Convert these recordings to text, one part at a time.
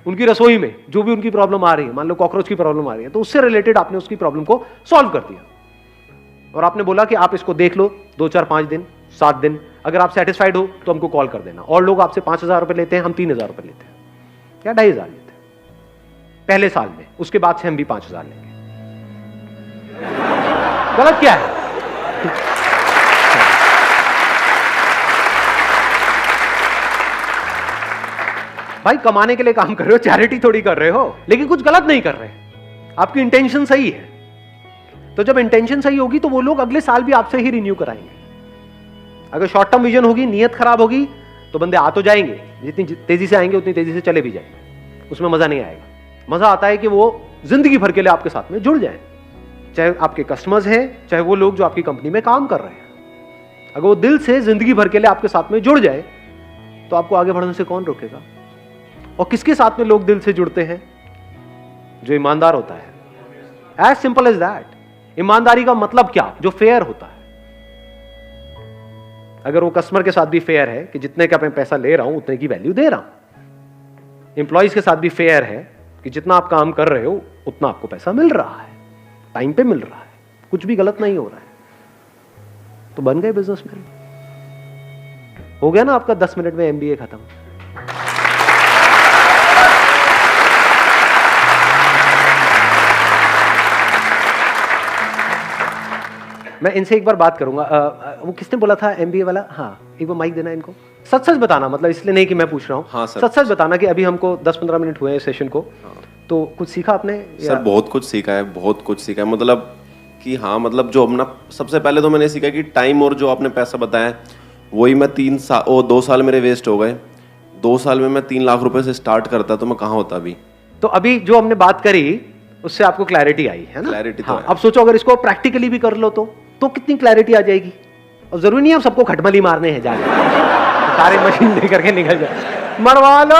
उनकी रसोई में जो भी उनकी प्रॉब्लम आ रही है, मान लो कॉकरोच की प्रॉब्लम आ रही है, तो उससे रिलेटेड आपने उसकी प्रॉब्लम को सॉल्व कर दिया और आपने बोला कि आप इसको देख लो 2, 4, 5 दिन, 7 दिन, अगर आप सेटिस्फाइड हो तो हमको कॉल कर देना। और लोग आपसे 5,000 रुपए लेते हैं, हम 3,000 रुपए लेते हैं या 2,500 लेते हैं पहले साल में, उसके बाद से हम भी 5,000 लेंगे। गलत क्या है? भाई कमाने के लिए काम कर रहे हो, चैरिटी थोड़ी कर रहे हो, लेकिन कुछ गलत नहीं कर रहे, आपकी इंटेंशन सही है। तो जब इंटेंशन सही होगी तो वो लोग अगले साल भी आपसे ही रिन्यू कराएंगे। अगर शॉर्ट टर्म विजन होगी, नियत खराब होगी, तो बंदे आ तो जाएंगे, जितनी तेजी से आएंगे उतनी तेजी से चले भी जाएंगे, उसमें मजा नहीं आएगा। मजा आता है कि वो जिंदगी भर के लिए आपके साथ में जुड़ जाए, चाहे आपके कस्टमर्स हैं, चाहे वो लोग जो आपकी कंपनी में काम कर रहे हैं। अगर वो दिल से जिंदगी भर के लिए आपके साथ में जुड़ जाए तो आपको आगे बढ़ने से कौन रोकेगा? और किसके साथ में लोग दिल से जुड़ते हैं? जो ईमानदार होता है। As simple as that. ईमानदारी का मतलब क्या? जो फेयर होता है। अगर वो कस्टमर के साथ भी फेयर है कि जितने का मैं पैसा ले रहा हूं उतने की वैल्यू दे रहा हूं, एम्प्लॉइज के साथ भी फेयर है कि जितना आप काम कर रहे हो उतना आपको पैसा मिल रहा है, टाइम पे मिल रहा है, कुछ भी गलत नहीं हो रहा है, तो बन गए बिजनेसमैन। हो गया ना आपका 10 मिनट में एमबीए खत्म। मैं इनसे एक बार बात करूंगा। वो किसने बोला था एमबीए वाला? हाँ, एक बार माइक देना इनको। सच सच बताना, मतलब इसलिए नहीं कि मैं पूछ रहा हूँ। हाँ सर, सच सच बताना कि अभी हमको 10-15 मिनट हुए हैं सेशन को। हाँ। तो कुछ सीखा आपने? सर बहुत कुछ सीखा है, बहुत कुछ सीखा है। मतलब कि हाँ, मतलब जो अपना सबसे पहले तो मैंने सीखा कि टाइम और जो आपने पैसा बताया वही मैं 2 साल मेरे वेस्ट हो गए। 2 साल में मैं 3 लाख रुपए से स्टार्ट करता तो मैं कहाँ होता अभी। तो अभी जो हमने बात करी उससे आपको क्लैरिटी आई है ना? क्लैरिटी तो हाँ, है। अब सोचो अगर इसको प्रैक्टिकली भी कर लो तो कितनी क्लैरिटी आ जाएगी। और जरूरी नहीं है सबको खटमली मारने हैं जाके सारे मशीन दे करके निकल जाए, मरवा लो।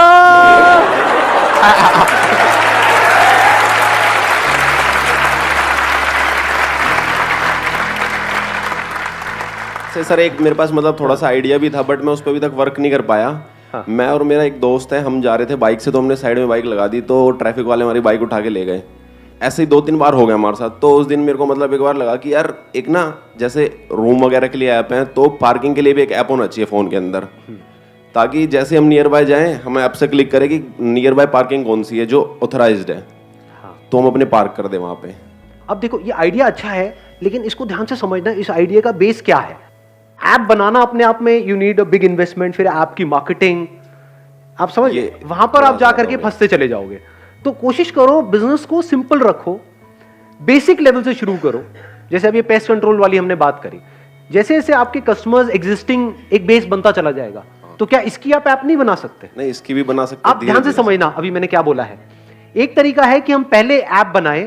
सर एक मेरे पास मतलब थोड़ा सा आइडिया भी था, बट मैं उस पर अभी तक वर्क नहीं कर पाया। हाँ। मैं और मेरा एक दोस्त है, हम जा रहे थे बाइक से, तो हमने साइड में बाइक लगा दी, तो ट्रैफिक वाले हमारी बाइक उठा के ले गए। ऐसे ही 2-3 बार हो गया हमारे साथ। तो उस दिन मेरे को मतलब एक बार लगा कि यार एक ना, जैसे रूम वगैरह के लिए ऐप है, तो पार्किंग के लिए भी एक ऐप होना चाहिए फ़ोन के अंदर, ताकि जैसे हम नियर बाय जाएं हम ऐप से क्लिक करें कि नियर बाय पार्किंग कौन सी है जो ऑथराइज्ड है। हाँ। तो हम अपने पार्क कर दें वहाँ पे। अब देखो ये आइडिया अच्छा है, लेकिन इसको ध्यान से समझना, इस आइडिया का बेस क्या है। ऐप बनाना अपने आप में you need a big investment, फिर ऐप की मार्केटिंग, आप समझ, वहां पर आप जाकर के फंसते चले जाओगे। तो कोशिश करो बिजनेस को सिंपल रखो, बेसिक लेवल से शुरू करो। जैसे अभी पेस्ट कंट्रोल वाली हमने बात करी, जैसे जैसे आपके कस्टमर्स एग्जिस्टिंग एक बेस बनता चला जाएगा, तो क्या इसकी आप ऐप नहीं बना सकते? नहीं, इसकी भी बना सकते। आप ध्यान से समझना अभी मैंने क्या बोला है। एक तरीका है कि हम पहले ऐप बनाएं,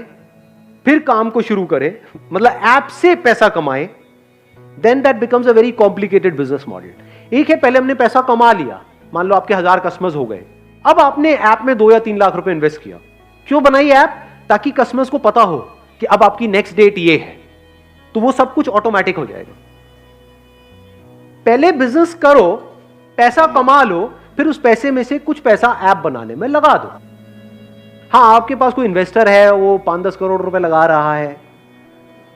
फिर काम को शुरू करें, मतलब ऐप से पैसा कमाएं, then that becomes a very complicated business model. एक है पहले हमने पैसा कमा लिया, मान लो आपके 1000 कस्टमर्स हो गए, अब आपने ऐप में 2 या 3 लाख रुपए इन्वेस्ट किया। क्यों बनाई ऐप? ताकि कस्टमर्स को पता हो कि अब आपकी नेक्स्ट डेट ये है, तो वो सब कुछ ऑटोमेटिक हो जाएगा। पहले बिजनेस करो, पैसा कमा लो, फिर उस पैसे में से कुछ पैसा ऐप बनाने में लगा दो। हाँ, आपके पास कोई इन्वेस्टर है, वो 5-10 करोड़ रुपए लगा रहा है,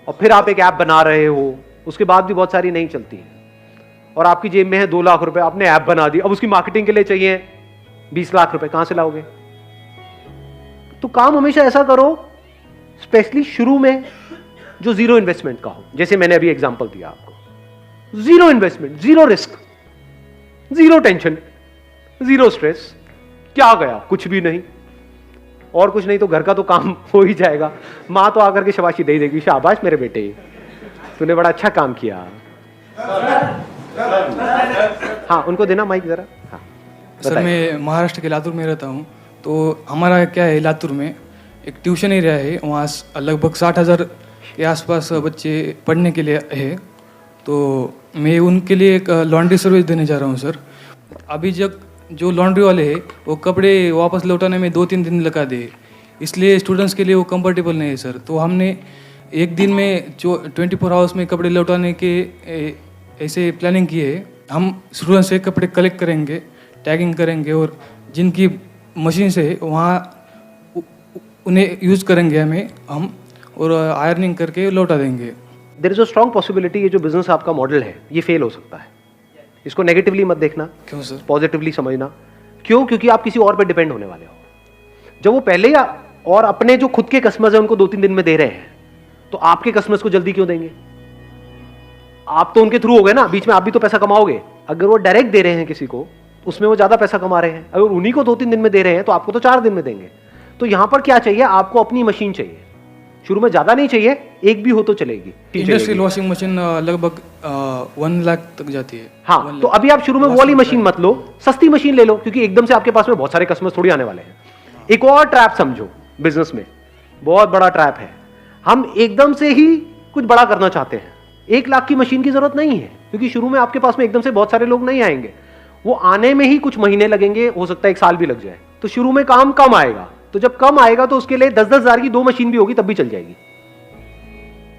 और फिर आप एक ऐप बना रहे हो, उसके बाद भी बहुत सारी नहीं चलती है, और आपकी जेब में है 2 लाख रुपए, आपने ऐप बना दी, अब उसकी मार्केटिंग के लिए चाहिए 20 लाख रुपए, कहां से लाओगे? तो काम हमेशा ऐसा करो, स्पेशली शुरू में, जो जीरो इन्वेस्टमेंट का हो। जैसे मैंने अभी एग्जांपल दिया आपको, zero investment, zero risk, zero tension, zero stress. क्या गया? कुछ भी नहीं, और कुछ नहीं तो घर का तो काम हो ही जाएगा। मां तो आकर के शाबाशी दे देगी, शाबाश मेरे बेटे, तूने बड़ा अच्छा काम किया। हाँ, उनको देना माइक जरा। हाँ, सर मैं महाराष्ट्र के लातूर में रहता हूँ। तो हमारा क्या है, लातूर में एक ट्यूशन एरिया है, वहाँ लगभग 60,000 के आसपास बच्चे पढ़ने के लिए है। तो मैं उनके लिए एक लॉन्ड्री सर्विस देने जा रहा हूँ सर। अभी जो लॉन्ड्री वाले हैं वो कपड़े वापस लौटाने में 2-3 दिन लगा दे, इसलिए स्टूडेंट्स के लिए वो कंफर्टेबल नहीं है सर। तो हमने एक दिन में जो 24 आवर्स में कपड़े लौटाने के ऐसे प्लानिंग की है। हम स्टूडेंट्स से कपड़े कलेक्ट करेंगे, टैगिंग करेंगे, और जिनकी मशीन से वहाँ उन्हें यूज़ करेंगे हम और आयरनिंग करके लौटा देंगे। There is a strong possibility ये जो बिजनेस आपका मॉडल है ये फेल हो सकता है। इसको नेगेटिवली मत देखना, क्यों सर? पॉजिटिवली समझना। क्यों? क्योंकि आप किसी और पे डिपेंड होने वाले हो। जब वो पहले या और अपने जो खुद के कस्टमर्स हैं उनको 2-3 दिन में दे रहे हैं, तो आपके कस्टमर्स को जल्दी क्यों देंगे? आप तो उनके थ्रू हो गए ना, बीच में आप भी तो पैसा कमाओगे। अगर वो डायरेक्ट दे रहे हैं किसी को, उसमें वो ज्यादा पैसा कमा रहे हैं। अगर उन्हीं को 2-3 दिन में दे रहे हैं तो आपको तो 4 दिन में देंगे। तो यहां पर क्या चाहिए? आपको अपनी मशीन चाहिए। शुरू में ज्यादा नहीं चाहिए, एक भी हो तो चलेगी। इंडस्ट्रियल वॉशिंग मशीन लगभग 1 लाख तक जाती है। हाँ, तो अभी आप शुरू में वो वाली मशीन मत लो, सस्ती मशीन ले लो, क्योंकि एकदम से आपके पास में बहुत सारे कस्टमर्स थोड़ी आने वाले हैं। एक और ट्रैप समझो बिजनेस में, बहुत बड़ा ट्रैप है। हम एकदम से ही कुछ बड़ा करना चाहते हैं। 1 लाख की मशीन की जरूरत नहीं है, क्योंकि शुरू में आपके पास में एकदम से बहुत सारे लोग नहीं आएंगे। वो आने में ही कुछ महीने लगेंगे, हो सकता है 1 साल भी लग जाए। तो शुरू में काम कम आएगा, तो जब कम आएगा तो उसके लिए 10-10 हजार की 2 मशीन भी होगी तब भी चल जाएगी।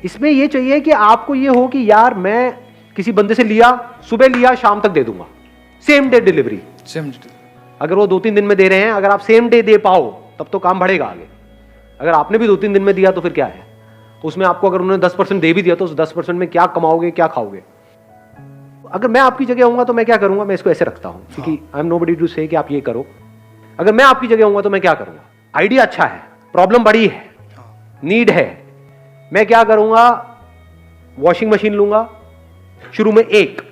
इसमें यह चाहिए कि आपको ये हो कि यार मैं किसी बंदे से लिया, सुबह लिया, शाम तक दे दूंगा, सेम डे डिलीवरी। अगर वो 2-3 दिन में दे रहे हैं, अगर आप सेम डे दे पाओ तब तो काम बढ़ेगा आगे। अगर आपने भी 2-3 दिन में दिया तो फिर क्या है? उसमें आपको अगर उन्होंने 10% दे भी दिया तो उस 10% में क्या कमाओगे, क्या खाओगे? अगर मैं आपकी जगह होऊंगा तो मैं क्या करूंगा? मैं इसको ऐसे रखता हूं, क्योंकि आई एम नोबडी टू से कि आप ये करो। अगर मैं आपकी जगह होऊंगा तो मैं क्या करूंगा? आइडिया अच्छा है, प्रॉब्लम बड़ी है, नीड है। मैं क्या करूंगा? वॉशिंग मशीन लूंगा, शुरू में एक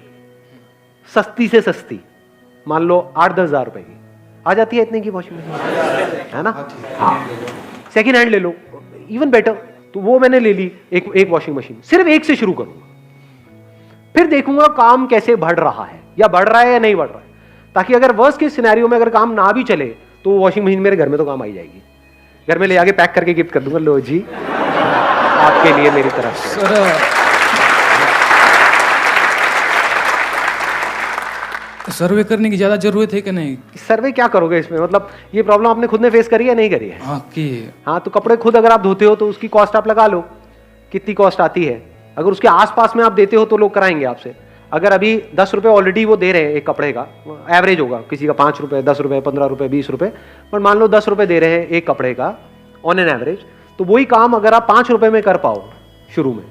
सस्ती से सस्ती, मान लो 8-10 हजार रुपए की आ जाती है, इतने की वॉशिंग मशीन है ना। हाँ, सेकेंड हैंड ले लो, इवन बेटर। तो वो मैंने ले ली, एक वॉशिंग मशीन, सिर्फ एक से शुरू करूंगा। फिर देखूंगा काम कैसे बढ़ रहा है, या बढ़ रहा है या नहीं बढ़ रहा है, ताकि अगर वर्स्ट के सिनेरियो में अगर काम ना भी चले तो वो वॉशिंग मशीन मेरे घर में तो काम आई जाएगी। घर में ले आके पैक करके गिफ्ट कर दूंगा, लो जी आपके लिए मेरी तरफ से। सर्वे करने की ज्यादा जरूरत है कि नहीं? सर्वे क्या करोगे इसमें? मतलब ये प्रॉब्लम आपने खुद ने फेस करी है, नहीं करी है? हाँ की है। हाँ, तो कपड़े खुद अगर आप धोते हो तो उसकी कॉस्ट आप लगा लो, कितनी कॉस्ट आती है। अगर उसके आसपास में आप देते हो तो लोग कराएंगे आपसे। अगर अभी 10 रुपए ऑलरेडी वो दे रहे हैं एक कपड़े का, एवरेज होगा, किसी का 5 रुपए, 10 रुपए, 15 रुपए, 20 रुपए, पर मान लो 10 रुपए दे रहे हैं एक कपड़े का ऑन एन एवरेज, तो वही काम अगर आप 5 रुपए में कर पाओ शुरू में,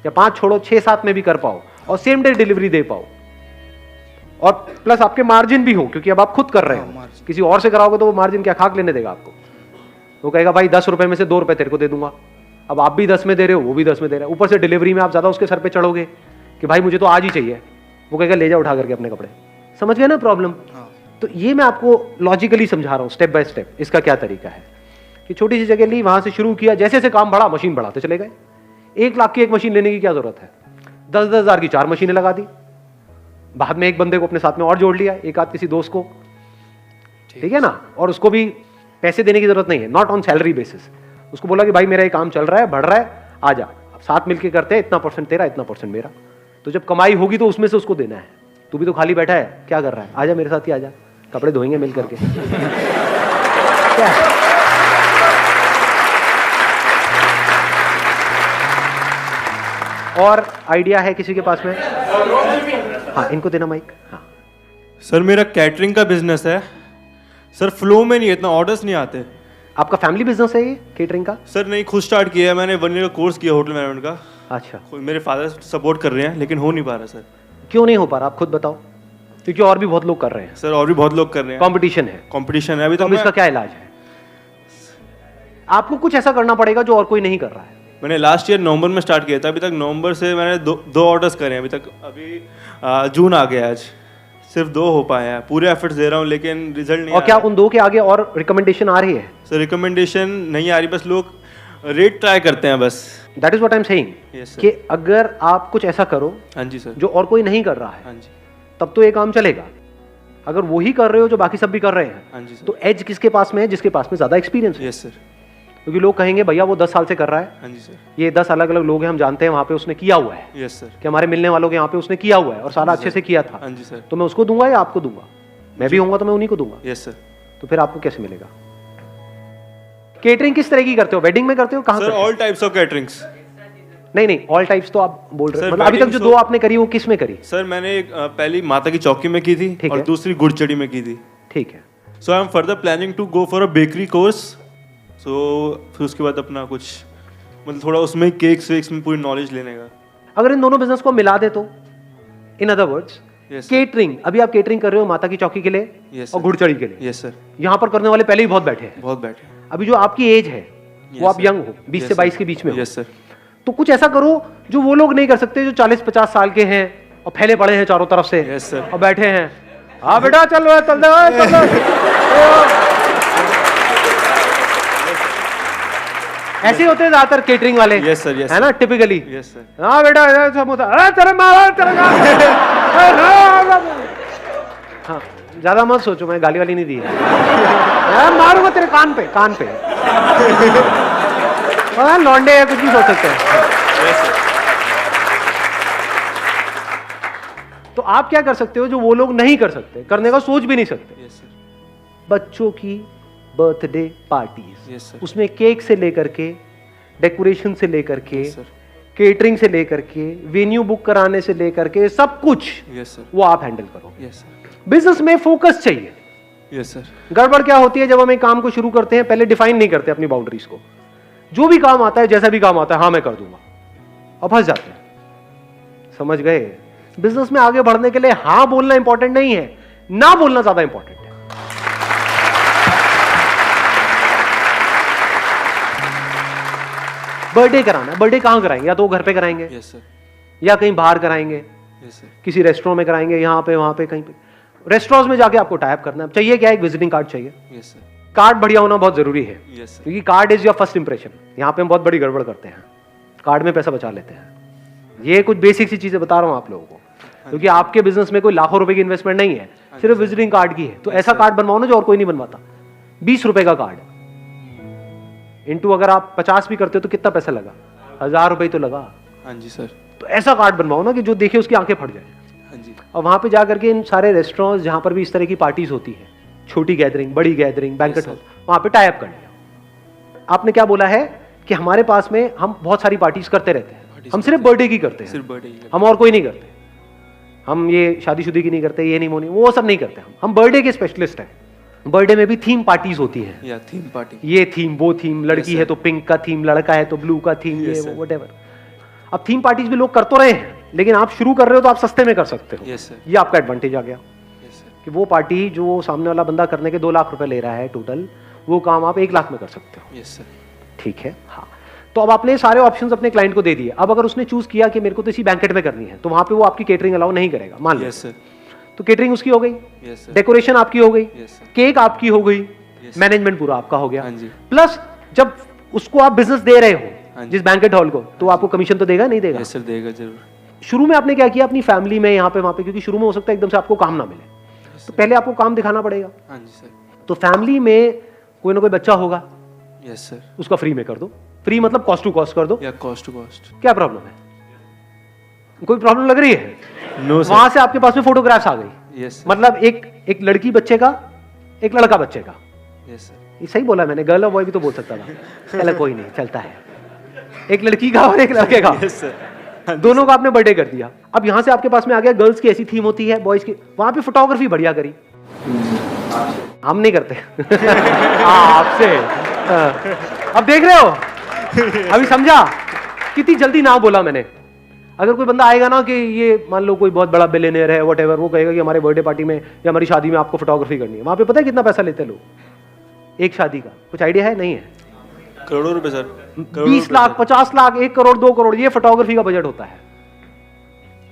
या 5 छोड़ो 6-7 में भी कर पाओ, और सेम डे डिलीवरी दे पाओ, और प्लस आपके मार्जिन भी हो, क्योंकि अब आप खुद कर रहे हो। किसी और से कराओगे तो वो मार्जिन क्या खाक लेने देगा आपको? वो कहेगा भाई 10 रुपए में से 2 रुपए तेरे को दे दूंगा। अब आप भी 10 में दे रहे हो, वो भी 10 में दे रहा है, ऊपर से डिलीवरी में आप ज्यादा उसके सर पे चढ़ोगे कि भाई मुझे तो आज ही चाहिए। वो कहेगा ले जा उठा करके अपने कपड़े। समझ गए ना प्रॉब्लम? तो ये मैं आपको लॉजिकली समझा रहा हूँ, स्टेप बाय स्टेप। इसका क्या तरीका है कि छोटी सी जगह ली, वहां से शुरू किया, जैसे जैसे काम बढ़ा मशीन बढ़ाते चले गए। 1 लाख की एक मशीन लेने की क्या जरूरत है? 10-10 हजार की 4 मशीनें लगा दी। बाद में एक बंदे को अपने साथ में और जोड़ लिया, एक आध किसी दोस्त को, ठीक है ना, और उसको भी पैसे देने की जरूरत नहीं है, नॉट ऑन सैलरी बेसिस। उसको बोला कि भाई मेरा ये काम चल रहा है, बढ़ रहा है, आ जा, साथ मिलके करते हैं, इतना परसेंट तेरा, इतना परसेंट मेरा। तो जब कमाई होगी तो उसमें से उसको देना है। तू भी तो खाली बैठा है, क्या कर रहा है? आजा मेरे साथ ही आजा, कपड़े धोएंगे मिल करके। क्या है? और आइडिया है किसी के पास में? हाँ, इनको देना माइक। हाँ सर, मेरा कैटरिंग का बिजनेस है सर, फ्लो में नहीं है, इतना ऑर्डर्स नहीं आते। आपका फैमिली बिजनेस है ये केटरिंग का? सर नहीं, खुद स्टार्ट किया है मैंने, 1 ईयर का कोर्स किया होटल मैनेजमेंट का। अच्छा, मेरे फादर सपोर्ट कर रहे हैं, लेकिन हो नहीं पा रहा सर। क्यों नहीं हो पा रहा, आप खुद बताओ? क्योंकि और भी बहुत लोग कर रहे हैं सर, और भी बहुत लोग कर रहे हैं, कंपटीशन है। कंपटीशन है अभी तो। अब इसका क्या इलाज है? आपको कुछ ऐसा करना पड़ेगा जो और कोई नहीं कर रहा है। मैंने लास्ट ईयर नवंबर में स्टार्ट किया था, अभी तक नवंबर से मैंने 2 ऑर्डर्स करे हैं अभी तक। अभी जून आ गया, आज सिर्फ 2 हो पाए हैं। पूरे एफर्ट्स दे रहा हूँ लेकिन रिजल्ट नहीं। और क्या उन 2 के आगे और रिकमेंडेशन आ रही है? सर रिकमेंडेशन नहीं आ रही, बस लोग रेट ट्राई करते हैं बस। That is what I am saying, कि अगर आप कुछ ऐसा करो हाँ जी सर, जो और कोई नहीं कर रहा है, हाँ जी, तब तो ये काम चलेगा। अगर वही कर रहे हो जो बाकी सब भी कर रहे हैं, हाँ जी सर, तो एज किसके पास में है? जिसके पास में ज्यादा एक्सपीरियंस है। Yes sir. क्योंकि लोग कहेंगे भैया वो 10 साल से कर रहा है, हाँ जी सर, ये 10 अलग अलग लोग हैं, हम जानते हैं वहां पे उसने किया हुआ है। Yes sir. कि हमारे मिलने वालों के यहाँ पे उसने किया हुआ है और सारा अच्छे से किया था। हाँ जी सर। तो मैं उसको दूंगा या आपको दूंगा? मैं भी होऊंगा तो मैं उन्हीं को दूंगा। Yes sir. तो फिर आपको कैसे मिलेगा? केटरिंग किस तरह की करते हो? वेडिंग में करते हो? कहाँ sir all types of caterings. नहीं, ऑल टाइप्स तो आप बोल रहे हो, मतलब अभी तक जो weddings 2 आपने करी वो किस में करी? सर मैंने एक पहली माता की चौकी में की थी और दूसरी गुड़चड़ी में की थी। ठीक है। So I am further planning to go for a bakery course. So फिर उसके बाद अपना कुछ मतलब थोड़ा उसमें केक्स वेक्स में पूरी नॉलेज लेने का. अगर इन दोनों बिजनेस को मिला दे तो, in other words, Yes, sir. Catering, अभी आप केटरिंग कर रहे हो माता की चौकी के लिए Yes, और sir. घुड़चढ़ी के लिए. Yes sir. यहाँ पर करने वाले पहले ही बहुत बैठे हैं. बहुत बैठे. अभी जो आपकी एज है वो Yes, आप sir. यंग हो, 20 से 22 के बीच में हो. Yes sir. तो कुछ ऐसा करो जो वो लोग नहीं कर सकते जो 40-50 साल के हैं और फैले पड़े हैं चारों तरफ से. Yes, sir. और बैठे हैं. हाँ बेटा चल रहा है, चल रहा है, चल रहा है. ऐसे होते हैं ज्यादातर केटरिंग वाले. Yes, sir, yes, है ना, टिपिकली. Yes sir. हाँ बेटा ये सब होता है. अरे तेरे मारा तेरे का. हाँ ज्यादा मत सोचो, मैं गाली वाली नहीं दी है. मैं मारूंगा तेरे कान पे, कान पे. हाँ लौंडे है, कुछ भी सोच सकते हैं. तो आप क्या कर सकते हो जो वो लोग नहीं कर सकते, करने का सोच भी नहीं सकते? Yes sir. बच्चों की बर्थडे पार्टीज, यस सर. उसमें केक से लेकर के, डेकोरेशन से लेकर के, यस सर. केटरिंग से लेकर के, वेन्यू बुक कराने से लेकर के, सब कुछ यस सर. वो आप हैंडल करोगे. Yes sir. बिजनेस में फोकस चाहिए. Yes sir. गड़बड़ क्या होती है जब हम एक काम को शुरू करते हैं, पहले डिफाइन नहीं करते अपनी बाउंड्रीज को. जो भी काम आता है, जैसा भी काम आता है, हाँ मैं कर दूंगा, और फंस जाते हैं. समझ गए? बिजनेस में आगे बढ़ने के लिए हाँ बोलना इंपॉर्टेंट नहीं है, ना बोलना ज्यादा इंपॉर्टेंट है. बर्थडे कराना, बर्थडे कहां कराएंगे? या तो वो घर पे कराएंगे, यस सर. या कहीं बाहर कराएंगे, यस सर. किसी रेस्टोरेंट में कराएंगे, यहाँ पे वहां पे कहीं पे. रेस्टोरेंट्स में जाके आपको टाइप करना है. चाहिए क्या? एक विजिटिंग कार्ड चाहिए. Yes sir. कार्ड बढ़िया होना बहुत जरूरी है, यस सर. क्योंकि card is your first impression. यहाँ पे हम बहुत बड़ी गड़बड़ करते हैं, कार्ड में पैसा बचा लेते हैं. ये कुछ बेसिक सी चीजें बता रहा हूँ आप लोगों को, क्योंकि आपके बिजनेस में कोई लाखों रुपए की इन्वेस्टमेंट नहीं है, सिर्फ विजिटिंग कार्ड की है. तो ऐसा कार्ड बनवाओ ना जो और कोई नहीं बनवाता. 20 रुपए का कार्ड इंटू अगर आप 50 भी करते हो तो कितना पैसा लगा? 1000 रुपए तो लगा. हाँ जी सर. तो ऐसा कार्ड बनवाओ ना कि जो देखे उसकी आंखें फट जाए. हाँ जी. और वहां पे जाकर के इन सारे रेस्टोरेंट्स जहां पर भी इस तरह की पार्टीज होती है, छोटी गैदरिंग, बड़ी गैदरिंग, बैंकेट हॉल, वहां पे टाई अप कर लिया. आपने क्या बोला है कि हमारे पास में हम बहुत सारी पार्टीज करते रहते हैं, हम सिर्फ बर्थडे की करते हैं, सिर्फ बर्थडे. हम और कोई नहीं करते. हम ये शादीशुदी की नहीं करते, ये नहीं मोनी, वो सब नहीं करते. हम बर्थडे के स्पेशलिस्ट हैं. बर्थडे में भी थीम पार्टीज होती हैं. या थीम पार्टी. ये थीम, वो थीम, लड़की है तो पिंक का थीम, लड़का है तो ब्लू का थीम, ये वो व्हाटएवर. अब थीम पार्टीज भी लोग कर तो रहे हैं, लेकिन आप शुरू कर रहे हो तो आप सस्ते में कर सकते हो. Yes sir. ये आपका एडवांटेज आ गया यस सर. कि वो पार्टी जो सामने वाला बंदा करने के 2 लाख रुपए ले रहा है टोटल, वो काम आप 1 लाख में कर सकते हो. Yes sir. ठीक है. हाँ, तो अब आपने सारे ऑप्शंस अपने क्लाइंट को दे दिए. अब अगर उसने चूज किया कि मेरे को तो इसी बैंकेट में करनी है, तो वहां पे वो आपकी केटरिंग अलाउ नहीं करेगा, मान लो. Yes sir. तो केटरिंग उसकी हो गई, यस सर. डेकोरेशन आपकी हो गई, यस सर. केक आपकी हो गई, Yes. मैनेजमेंट पूरा आपका हो गया. हाँ जी. प्लस जब उसको आप बिजनेस दे रहे हाँ हो जी. जिस बैंकेट हॉल को, तो आपको कमीशन तो देगा नहीं देगा? Yes sir. देगा जरूर. शुरू में आपने क्या किया अपनी फैमिली में, यहाँ पे वहां पे, क्योंकि शुरू में हो सकता है एकदम से आपको काम ना मिले, तो पहले आपको काम दिखाना पड़ेगा. हाँ जी सर. तो फैमिली में कोई ना कोई बच्चा होगा, यस सर. उसका फ्री में कर दो. फ्री मतलब कॉस्ट टू कॉस्ट कर दो. या कॉस्ट टू कॉस्ट. क्या प्रॉब्लम है? कोई प्रॉब्लम लग रही है? No sir. वहां से आपके पास में फोटोग्राफ्स आ गई. यस. मतलब एक लड़की बच्चे का, एक लड़का बच्चे का. Yes sir. ये सही बोला मैंने? गर्ल और बॉय भी तो बोल सकता था. चलो कोई नहीं, चलता है. एक लड़की का और एक लड़के का, यस सर. दोनों का आपने बर्थडे कर दिया. अब यहां से आपके पास में आ गया गर्ल्स की ऐसी थीम होती है, बॉयज की, वहां पे फोटोग्राफी बढ़िया करी. हम नहीं करते. आपसे. अब देख रहे हो, अभी समझा कितनी जल्दी ना बोला मैंने. अगर कोई बंदा आएगा ना कि ये मान लो कोई बहुत बड़ा बिलियनियर है, व्हाटएवर, वो कहेगा कि हमारे बर्थडे पार्टी में या हमारी शादी में आपको फोटोग्राफी करनी है, वहां पे पता है कितना पैसा लेते हैं लोग एक शादी का? कुछ आइडिया है? नहीं है? करोड़ों रुपए सर. 20 लाख, 50 लाख, 1 करोड़, 2 करोड़, ये फोटोग्राफी का बजट होता है.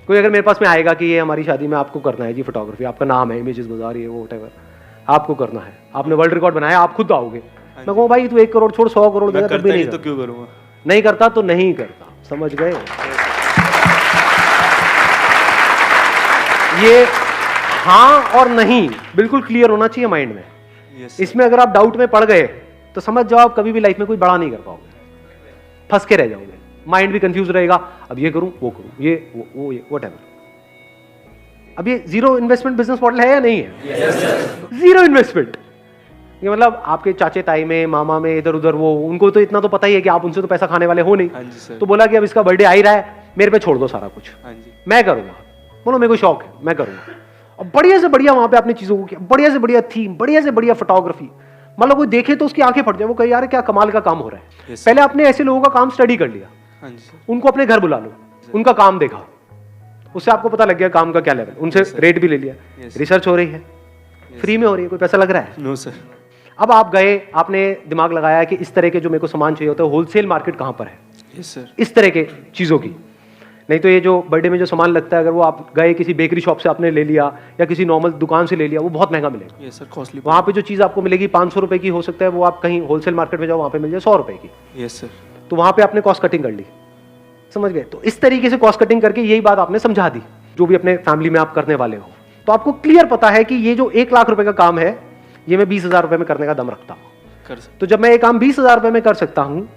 कोई अगर मेरे पास में आएगा कि ये हमारी शादी में आपको करना है जी फोटोग्राफी, आपका नाम है इमेजेस बाजार, ये वो व्हाटएवर, आपको करना है, आपने वर्ल्ड रिकॉर्ड बनाया, आप खुद आओगे. मैं कहूँ भाई तू 1 करोड़ छोड़ 100 करोड़ देगा तब भी नहीं तो क्यों करूँगा? नहीं करता तो नहीं करता. समझ गए? ये हाँ और नहीं बिल्कुल क्लियर होना चाहिए माइंड में. यस. इसमें अगर आप डाउट में पड़ गए तो समझ जाओ आप कभी भी लाइफ में कोई बड़ा नहीं कर पाओगे, फंस के रह जाओगे. माइंड भी कंफ्यूज रहेगा, अब ये करूं वो करूं, ये वो ये व्हाटएवर. अब ये जीरो इन्वेस्टमेंट बिजनेस मॉडल है या नहीं है? Zero investment. ये मतलब आपके चाचे ताई में, मामा में, इधर उधर, वो उनको तो इतना तो पता ही है कि आप उनसे तो पैसा खाने वाले हो नहीं. हाँ जी सर. तो बोला कि अब इसका बर्थडे आ ही रहा है, मेरे पे छोड़ दो सारा कुछ, हाँ जी. मैं करूंगा. बोलो मेरे को शौक है, मैं करूंगा. और बढ़िया से बढ़िया वहां पे आपने चीजों को किया, बढ़िया से बढ़िया थीम, बढ़िया से बढ़िया फोटोग्राफी, मतलब कोई देखे तो उसकी आंखें फट जाए, वो कहे यार क्या कमाल का काम हो रहा है। Yes, पहले आपने ऐसे लोगों का काम स्टडी कर लिया, हाँ जी सर, उनको अपने घर बुला लो, उनका काम देखा, उससे आपको पता लग गया काम का क्या लेवल, उनसे रेट भी ले लिया, रिसर्च हो रही है, फ्री में हो रही है, कोई पैसा लग रहा है। नो सर, अब आप गए, आपने दिमाग लगाया कि इस तरह के जो मेरे को सामान चाहिए होता है होलसेल मार्केट कहाँ पर है, यस सर, इस तरह के चीज़ों की। नहीं तो ये जो बर्थडे में जो सामान लगता है, अगर वो आप गए किसी बेकरी शॉप से आपने ले लिया या किसी नॉर्मल दुकान से ले लिया, वो बहुत महंगा मिलेगा। यस सर, कॉस्टली, वहाँ पे जो चीज़ आपको मिलेगी 500 रुपए की हो सकता है वो आप कहीं होलसेल मार्केट में जाओ वहाँ पे मिल जाए 100 रुपए की, यस सर, तो वहाँ पे आपने कॉस्ट कटिंग कर ली, समझ गए। तो इस तरीके से कॉस्ट कटिंग करके यही बात आपने समझा दी जो भी अपने फैमिली में आप करने वाले हो। तो आपको क्लियर पता है कि ये जो 1 लाख रुपए का काम है ये मैं 20,000 रुपए में करने का दम रखता हूँ। कर सर, तो जब मैं ये काम 20,000 रुपए में कर सकता हूँ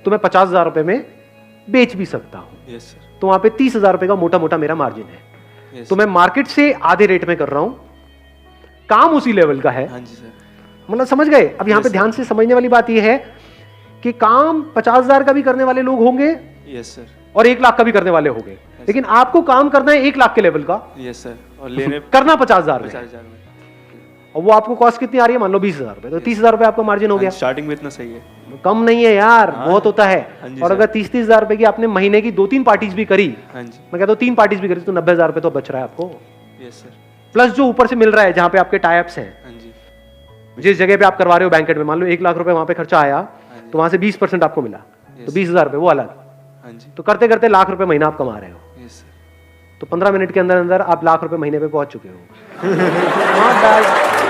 तो मैं 50,000 रुपए में बेच भी सकता हूँ, यस सर, तो वहां पे 30,000 रुपए का मोटा मोटा मेरा मार्जिन है। यस, तो मैं मार्केट से आधे रेट में कर रहा हूं, काम उसी लेवल का है, हाँ जी सर, मतलब समझ गए। अब यहाँ पे ध्यान से समझने वाली बात यह है कि काम 50,000 का भी करने वाले लोग होंगे यस सर, और 1 लाख का भी करने वाले होंगे, लेकिन आपको काम करना है 1 लाख के लेवल का, यस सर, और लेने करना 50,000 में, 50,000 में, और वो आपको कॉस्ट कितनी आ रही है, मान लो 20,000 रुपए, तो 30,000 रुपए आपका मार्जिन हो गया। स्टार्टिंग में इतना सही है, कम नहीं है यार, बहुत होता है। हाँ जी और सर। अगर 30,000 रुपए की आपने महीने की 2-3 पार्टीज भी करी, हाँ जी, मैं कहता हूँ 3 पार्टीज भी करी तो 90,000 रुपए तो बच रहा है आपको, यस सर, प्लस जो ऊपर से मिल रहा है जहां पे आपके टाइप्स हैं, हाँ जी, जिस जगह पे आप करवा रहे हो बैंकेट में, मान लो 1 लाख रुपए वहां पे खर्चा आया तो वहां से 20% आपको मिला, तो 20,000 रुपए वो अलग, हाँ जी, तो करते करते लाख रुपए महीना आप कमा रहे हो, यस सर, तो 15 मिनट के अंदर अंदर आप लाख रुपए महीने पे पहुंच चुके हो। Not bad.